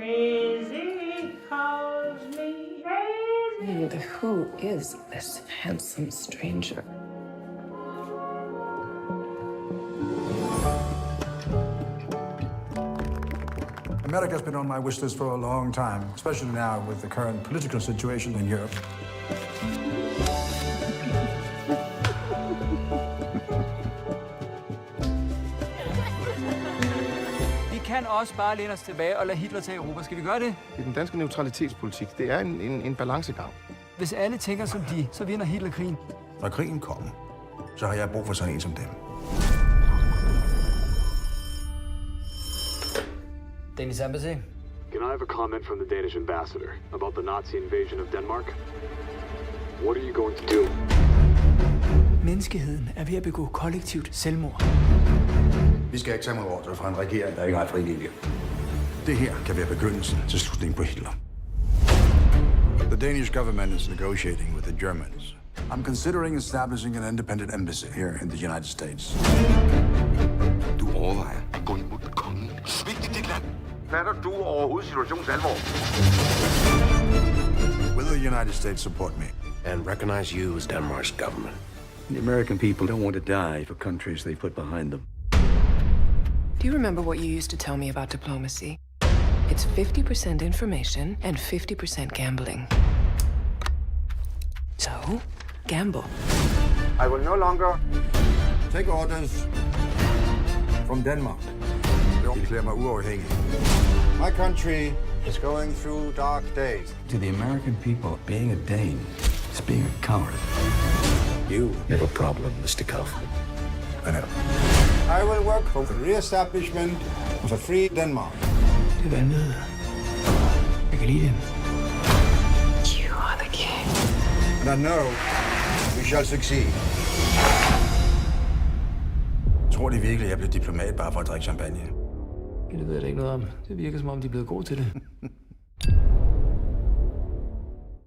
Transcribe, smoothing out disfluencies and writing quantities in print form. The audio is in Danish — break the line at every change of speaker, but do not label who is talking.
Crazy calls me crazy.
And who is this handsome stranger?
America's been on my wish list for a long time, especially now with the current political situation in Europe.
Vi kan også bare læne os tilbage og lade Hitler tage Europa. Skal vi gøre det?
I den danske neutralitetspolitik, det er en balancegang.
Hvis alle tænker som de, så vinder Hitler krigen.
Når krigen kommer, så har jeg brug for sådan en som dem.
Danish Embassy.
Can I have a comment from the Danish ambassador about the Nazi invasion of Denmark? What are you going to do?
Menneskeheden er ved at begå kollektivt selvmord.
Vi skal ikke tage mod ordre fra en regering, der ikke har fri vilje. Det her kan være begyndelsen til slutningen på Hitler. The Danish government is negotiating with the Germans. I'm considering establishing an independent embassy here in the United States.
Du overvejer at gå imod kongen. Svigt i dit land. Fatter du overhovedet situationens alvor?
Will the United States support me?
And recognize you as Denmark's government.
The American people don't want to die for countries they put behind them.
Do you remember what you used to tell me about diplomacy? It's 50% information and 50% gambling. So, gamble.
I will no longer take orders from Denmark. Jeg erklærer mig uafhængig. My country is going through dark days.
To the American people, being a Dane is being a coward.
You have a problem, Mr. Kaufman.
I know. I will work for the re-establishment of a free Denmark.
Det er vanvittigt. Jeg kan lide det.
You are the king.
And I know we shall succeed. Tror de virkelig, jeg blev diplomat bare for at drikke champagne?
Det ved jeg da ikke noget om. Det virker som om, de er blevet gode til det.